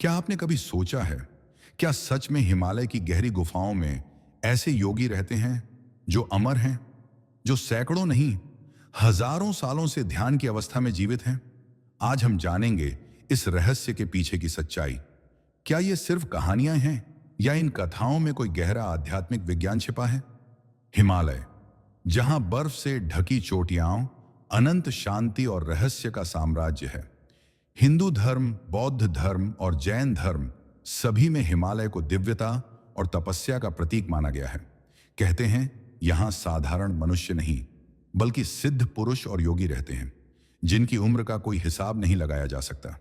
क्या आपने कभी सोचा है, क्या सच में हिमालय की गहरी गुफाओं में ऐसे योगी रहते हैं जो अमर हैं, जो सैकड़ों नहीं, हजारों सालों से ध्यान की अवस्था में जीवित हैं? आज हम जानेंगे इस रहस्य के पीछे की सच्चाई। क्या ये सिर्फ कहानियां हैं या इन कथाओं में कोई गहरा आध्यात्मिक विज्ञान छिपा है? हिमालय, जहां बर्फ से ढकी चोटियां, अनंत शांति और रहस्य का साम्राज्य है। हिंदू धर्म, बौद्ध धर्म और जैन धर्म सभी में हिमालय को दिव्यता और तपस्या का प्रतीक माना गया है। कहते हैं यहां साधारण मनुष्य नहीं, बल्कि सिद्ध पुरुष और योगी रहते हैं, जिनकी उम्र का कोई हिसाब नहीं लगाया जा सकता।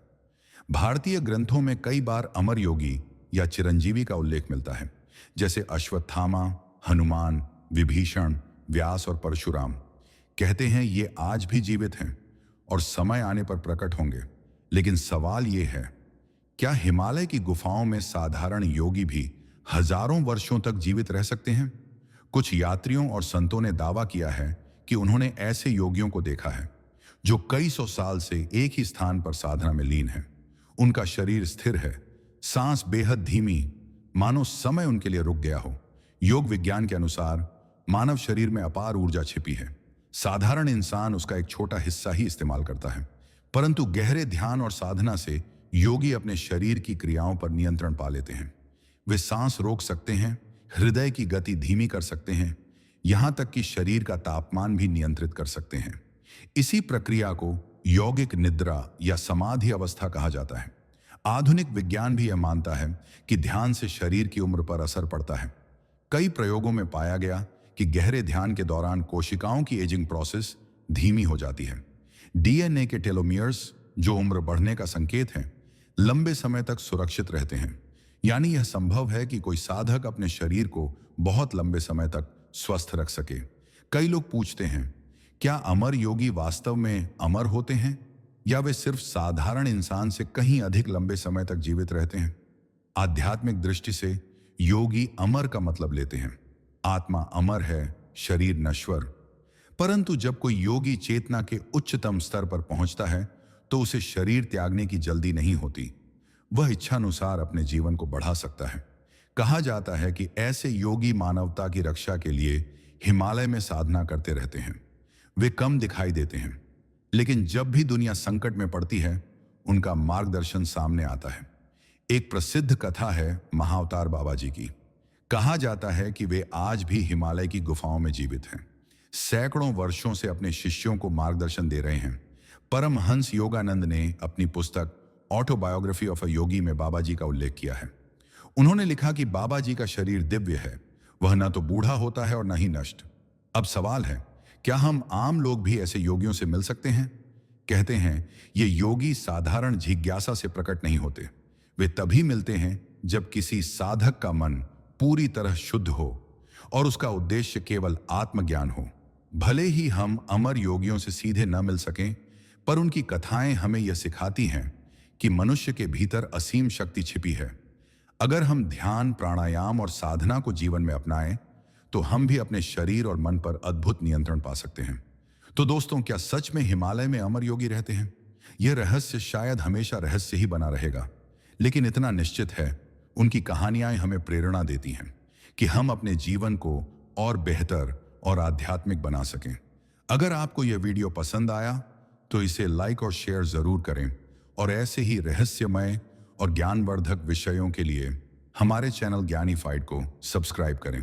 भारतीय ग्रंथों में कई बार अमर योगी या चिरंजीवी का उल्लेख मिलता है, जैसे अश्वत्थामा, हनुमान, विभीषण, व्यास और परशुराम। कहते हैं ये आज भी जीवित हैं और समय आने पर प्रकट होंगे। लेकिन सवाल ये है, क्या हिमालय की गुफाओं में साधारण योगी भी हजारों वर्षों तक जीवित रह सकते हैं? कुछ यात्रियों और संतों ने दावा किया है कि उन्होंने ऐसे योगियों को देखा है जो कई सौ साल से एक ही स्थान पर साधना में लीन है। उनका शरीर स्थिर है, सांस बेहद धीमी, मानो समय उनके लिए रुक गया हो। योग विज्ञान के अनुसार मानव शरीर में अपार ऊर्जा छिपी है। साधारण इंसान उसका एक छोटा हिस्सा ही इस्तेमाल करता है, परंतु गहरे ध्यान और साधना से योगी अपने शरीर की क्रियाओं पर नियंत्रण पा लेते हैं। वे सांस रोक सकते हैं, हृदय की गति धीमी कर सकते हैं, यहां तक कि शरीर का तापमान भी नियंत्रित कर सकते हैं। इसी प्रक्रिया को यौगिक निद्रा या समाधि अवस्था कहा जाता है। आधुनिक विज्ञान भी यह मानता है कि ध्यान से शरीर की उम्र पर असर पड़ता है। कई प्रयोगों में पाया गया कि गहरे ध्यान के दौरान कोशिकाओं की एजिंग प्रोसेस धीमी हो जाती है। डीएनए के टेलोमियर्स, जो उम्र बढ़ने का संकेत हैं, लंबे समय तक सुरक्षित रहते हैं। यानी यह संभव है कि कोई साधक अपने शरीर को बहुत लंबे समय तक स्वस्थ रख सके। कई लोग पूछते हैं, क्या अमर योगी वास्तव में अमर होते हैं या वे सिर्फ साधारण इंसान से कहीं अधिक लंबे समय तक जीवित रहते हैं? आध्यात्मिक दृष्टि से योगी अमर का मतलब लेते हैं आत्मा अमर है, शरीर नश्वर। परंतु जब कोई योगी चेतना के उच्चतम स्तर पर पहुंचता है तो उसे शरीर त्यागने की जल्दी नहीं होती। वह इच्छानुसार अपने जीवन को बढ़ा सकता है। कहा जाता है कि ऐसे योगी मानवता की रक्षा के लिए हिमालय में साधना करते रहते हैं। वे कम दिखाई देते हैं, लेकिन जब भी दुनिया संकट में पड़ती है, उनका मार्गदर्शन सामने आता है। एक प्रसिद्ध कथा है महाअवतार बाबा जी की। कहा जाता है कि वे आज भी हिमालय की गुफाओं में जीवित हैं, सैकड़ों वर्षों से अपने शिष्यों को मार्गदर्शन दे रहे हैं। परमहंस योगानंद ने अपनी पुस्तक ऑटोबायोग्राफी ऑफ अ योगी में बाबा जी का उल्लेख किया है। उन्होंने लिखा कि बाबा जी का शरीर दिव्य है, वह न तो बूढ़ा होता है और न ही नष्ट। अब सवाल है, क्या हम आम लोग भी ऐसे योगियों से मिल सकते हैं? कहते हैं ये योगी साधारण जिज्ञासा से प्रकट नहीं होते। वे तभी मिलते हैं जब किसी साधक का मन पूरी तरह शुद्ध हो और उसका उद्देश्य केवल आत्मज्ञान हो। भले ही हम अमर योगियों से सीधे न मिल सकें, पर उनकी कथाएं हमें यह सिखाती हैं कि मनुष्य के भीतर असीम शक्ति छिपी है। अगर हम ध्यान, प्राणायाम और साधना को जीवन में अपनाएं, तो हम भी अपने शरीर और मन पर अद्भुत नियंत्रण पा सकते हैं। तो दोस्तों, क्या सच में हिमालय में अमर योगी रहते हैं? यह रहस्य शायद हमेशा रहस्य ही बना रहेगा, लेकिन इतना निश्चित है, उनकी कहानियां हमें प्रेरणा देती हैं कि हम अपने जीवन को और बेहतर और आध्यात्मिक बना सकें। अगर आपको यह वीडियो पसंद आया तो इसे लाइक और शेयर जरूर करें, और ऐसे ही रहस्यमय और ज्ञानवर्धक विषयों के लिए हमारे चैनल ज्ञानीफाइड को सब्सक्राइब करें।